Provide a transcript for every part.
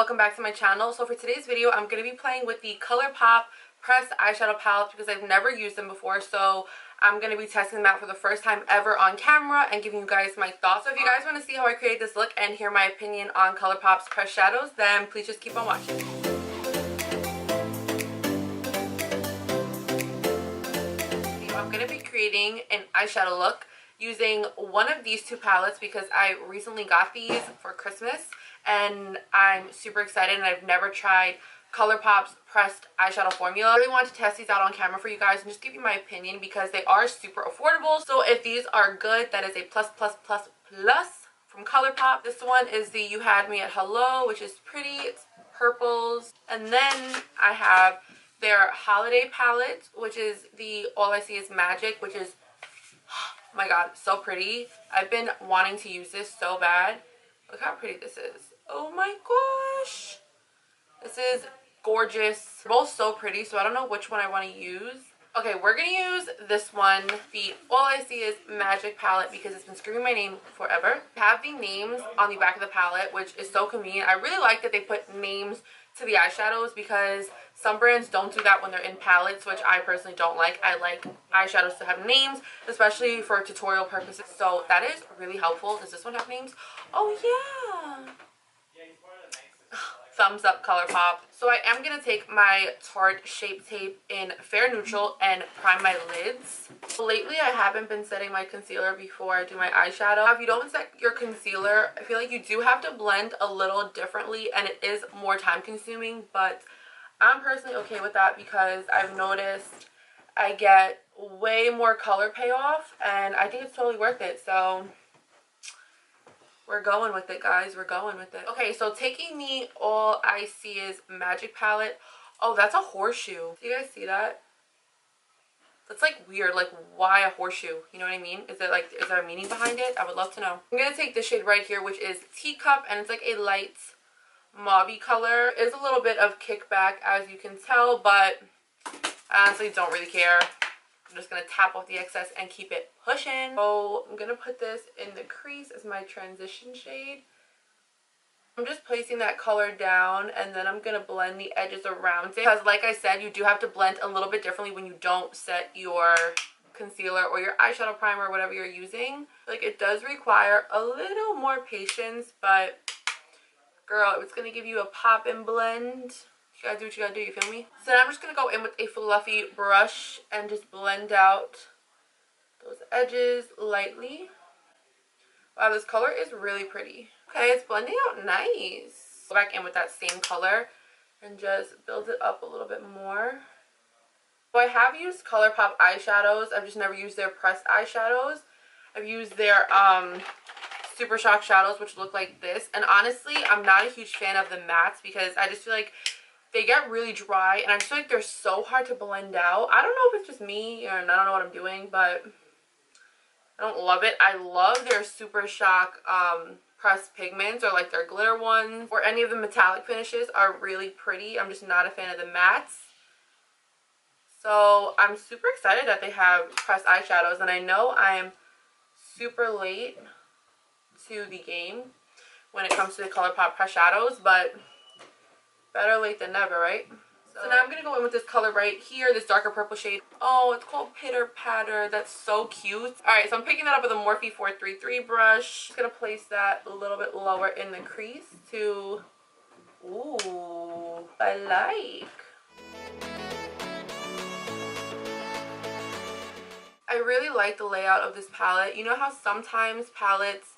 welcome back to my channel. So for today's video, I'm going to be playing with the Colourpop pressed eyeshadow palettes because I've never used them before. So I'm going to be testing them out for the first time ever on camera and giving you guys my thoughts. So if you guys want to see how I create this look and hear my opinion on Colourpop's pressed shadows, then please just keep on watching. I'm going to be creating an eyeshadow look using one of these two palettes because I recently got these for Christmas and I'm super excited, and I've never tried Colourpop's pressed eyeshadow formula. I really want to test these out on camera for you guys and just give you my opinion because they are super affordable. So if these are good, that is a plus from Colourpop. This one is the You Had Me at Hello, which is pretty. It's purples. And then I have their holiday palette, which is the All I See Is Magic, which is, oh my god, so pretty. I've been wanting to use this so bad. Look how pretty this is. Oh my gosh. This is gorgeous. They're both so pretty, so I don't know which one I want to use. Okay, we're going to use this one, the All I See Is Magic palette, because it's been screaming my name forever. I have the names on the back of the palette, which is so convenient. I really like that they put names to the eyeshadows because some brands don't do that when they're in palettes, which I personally don't like. I like eyeshadows to have names, especially for tutorial purposes. So that is really helpful. Does this one have names? Oh yeah. Thumbs up, Colourpop. So I am going to take my Tarte Shape Tape in Fair Neutral and prime my lids. Lately, I haven't been setting my concealer before I do my eyeshadow. If you don't set your concealer, I feel like you do have to blend a little differently, and it is more time consuming, but I'm personally okay with that because I've noticed I get way more color payoff, and I think it's totally worth it. So we're going with it, guys. We're going with it. Okay, so taking the All I See Is Magic palette. Oh, that's a horseshoe. Do you guys see that? That's like weird. Like, why a horseshoe? You know what I mean? Is there a meaning behind it? I would love to know. I'm gonna take this shade right here, which is Teacup, and it's like a light mauvey color. It's a little bit of kickback, as you can tell, but I honestly don't really care. I'm just going to tap off the excess and keep it pushing. So I'm going to put this in the crease as my transition shade. I'm just placing that color down, and then I'm going to blend the edges around it. Because like I said, you do have to blend a little bit differently when you don't set your concealer or your eyeshadow primer or whatever you're using. Like, it does require a little more patience, but girl, it's going to give you a pop and blend. You gotta do what you gotta do, you feel me? So now I'm just gonna go in with a fluffy brush and just blend out those edges lightly. Wow, this color is really pretty. Okay, it's blending out nice. Go back in with that same color and just build it up a little bit more. So I have used Colourpop eyeshadows. I've just never used their pressed eyeshadows. I've used their Super Shock shadows, which look like this. And honestly, I'm not a huge fan of the mattes because I just feel like they get really dry, and I just feel like they're so hard to blend out. I don't know if it's just me, and I don't know what I'm doing, but I don't love it. I love their Super Shock pressed pigments, or like their glitter ones, or any of the metallic finishes are really pretty. I'm just not a fan of the mattes. So I'm super excited that they have pressed eyeshadows, and I know I'm super late to the game when it comes to the Colourpop pressed shadows, but better late than never, right? So now I'm going to go in with this color right here, this darker purple shade. Oh, it's called Pitter Patter. That's so cute. Alright, so I'm picking that up with a Morphe 433 brush. Just going to place that a little bit lower in the crease to, ooh, I like. I really like the layout of this palette. You know how sometimes palettes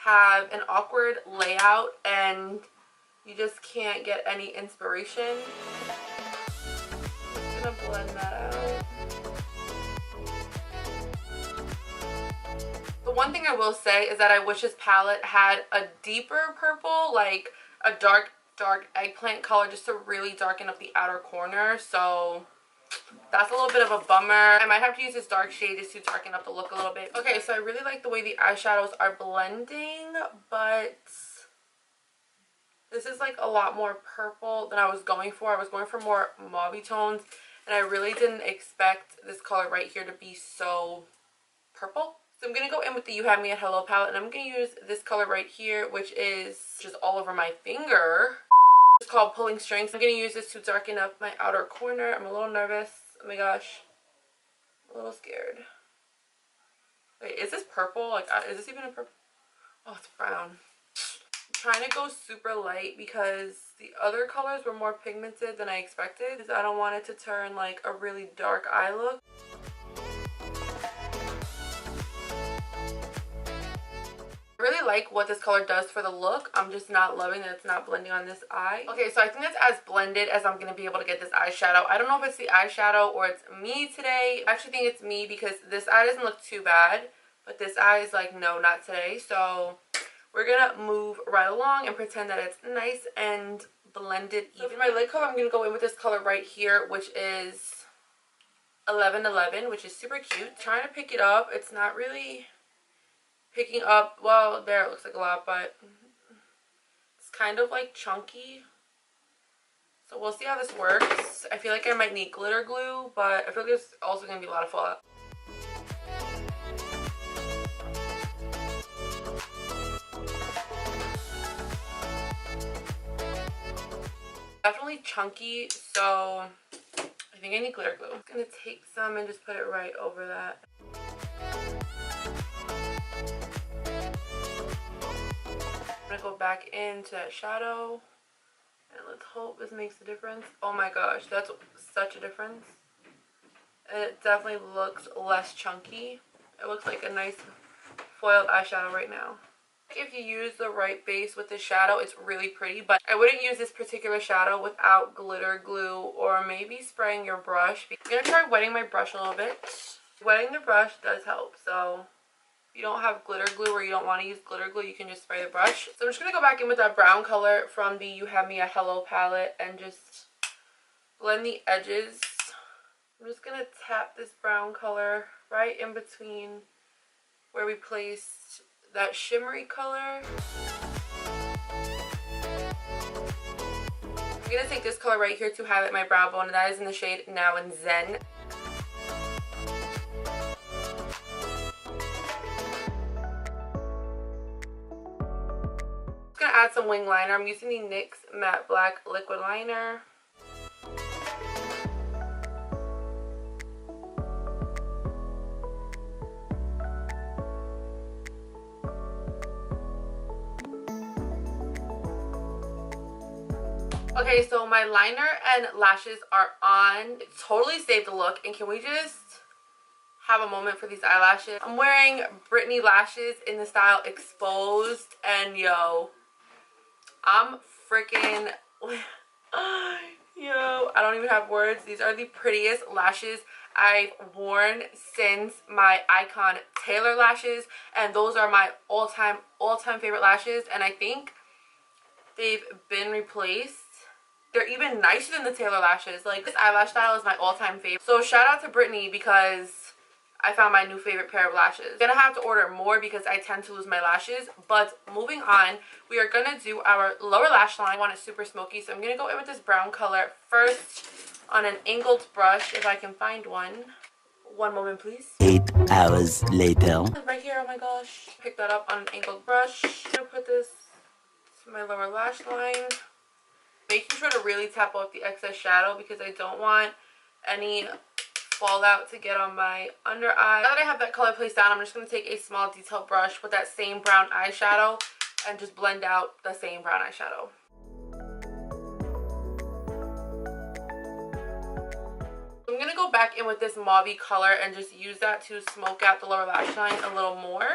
have an awkward layout and you just can't get any inspiration? I'm gonna blend that out. The one thing I will say is that I wish this palette had a deeper purple, like a dark eggplant color, just to really darken up the outer corner. So that's a little bit of a bummer. I might have to use this dark shade just to darken up the look a little bit. Okay, so I really like the way the eyeshadows are blending, but this is like a lot more purple than I was going for. I was going for more mauve tones, and I really didn't expect this color right here to be so purple. So I'm going to go in with the You Had Me at Hello palette, and I'm going to use this color right here, which is just all over my finger. It's called Pulling Strings. I'm going to use this to darken up my outer corner. I'm a little nervous. Oh my gosh. I'm a little scared. Wait, is this purple? Like, is this even a purple? Oh, it's brown. I'm trying to go super light because the other colors were more pigmented than I expected. Because I don't want it to turn like a really dark eye look. I really like what this color does for the look. I'm just not loving that it's not blending on this eye. Okay, so I think that's as blended as I'm going to be able to get this eyeshadow. I don't know if it's the eyeshadow or it's me today. I actually think it's me because this eye doesn't look too bad. But this eye is like, no, not today. So we're going to move right along and pretend that it's nice and blended even. So for my lid color, I'm going to go in with this color right here, which is 1111, which is super cute. Trying to pick it up. It's not really picking up. Well, there it looks like a lot, but it's kind of like chunky. So we'll see how this works. I feel like I might need glitter glue, but I feel like there's also going to be a lot of fallout. Definitely chunky, so I think I need glitter glue. I'm just gonna take some and just put it right over that. I'm gonna go back into that shadow and let's hope this makes a difference. Oh my gosh, that's such a difference. And it definitely looks less chunky. It looks like a nice foiled eyeshadow right now. If you use the right base with the shadow, it's really pretty, but I wouldn't use this particular shadow without glitter glue or maybe spraying your brush. I'm going to try wetting my brush a little bit. Wetting the brush does help, so if you don't have glitter glue or you don't want to use glitter glue, you can just spray the brush. So I'm just going to go back in with that brown color from the You Have Me a Hello palette and just blend the edges. I'm just going to tap this brown color right in between where we placed that shimmery color. I'm going to take this color right here to highlight my brow bone, and that is in the shade Now in Zen. I'm just going to add some wing liner. I'm using the NYX Matte Black Liquid Liner. Okay, so my liner and lashes are on. It totally saved the look. And can we just have a moment for these eyelashes? I'm wearing BrittanyxLashes in the style Exposed. And yo, I'm freaking... yo, I don't even have words. These are the prettiest lashes I've worn since my Icon Taylor lashes. And those are my all-time favorite lashes. And I think they've been replaced. They're even nicer than the Taylor lashes. Like, this eyelash style is my all-time favorite. So shout out to Brittany because I found my new favorite pair of lashes. I'm gonna have to order more because I tend to lose my lashes. But moving on, we are gonna do our lower lash line. I want it super smoky, so I'm gonna go in with this brown color first on an angled brush if I can find one. One moment, please. 8 hours later. Right here, oh my gosh. Pick that up on an angled brush. I'm gonna put this to my lower lash line. Making sure to really tap off the excess shadow because I don't want any fallout to get on my under eye. Now that I have that color placed down, I'm just going to take a small detail brush with that same brown eyeshadow and just blend out the same brown eyeshadow. I'm going to go back in with this mauve-y color and just use that to smoke out the lower lash line a little more.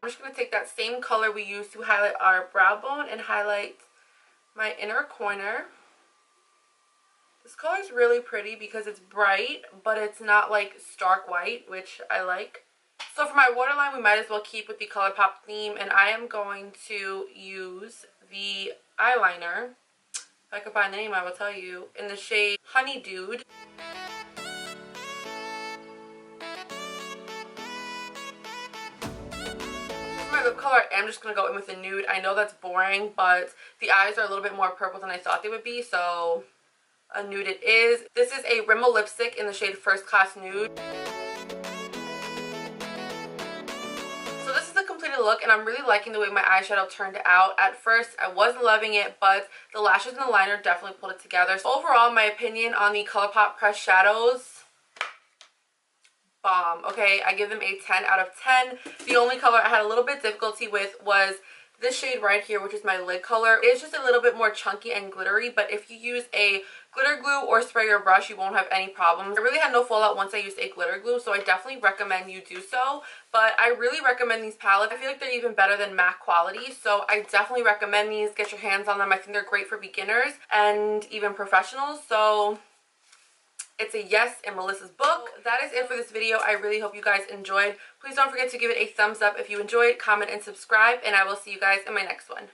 I'm just going to take that same color we used to highlight our brow bone and highlight my inner corner. This color is really pretty because it's bright, but it's not like stark white, which I like. So for my waterline, we might as well keep with the Colourpop theme, and I am going to use the eyeliner. If I can find the name, I will tell you. In the shade Honey Dude. My lip color, I'm just going to go in with a nude. I know that's boring, but the eyes are a little bit more purple than I thought they would be, so a nude it is. This is a Rimmel lipstick in the shade First Class Nude. So this is the completed look, and I'm really liking the way my eyeshadow turned out. At first, I wasn't loving it, but the lashes and the liner definitely pulled it together. So overall, my opinion on the Colourpop pressed shadows, bomb. Okay, I give them a 10 out of 10. The only color I had a little bit difficulty with was this shade right here, which is my lid color. It's just a little bit more chunky and glittery, but if you use a glitter glue or spray your brush, you won't have any problems. I really had no fallout once I used a glitter glue, so I definitely recommend you do so. But I really recommend these palettes. I feel like they're even better than MAC quality, so I definitely recommend these. Get your hands on them. I think they're great for beginners and even professionals. So it's a yes in Melissa's book. That is it for this video. I really hope you guys enjoyed. Please don't forget to give it a thumbs up if you enjoyed, comment, and subscribe, and I will see you guys in my next one.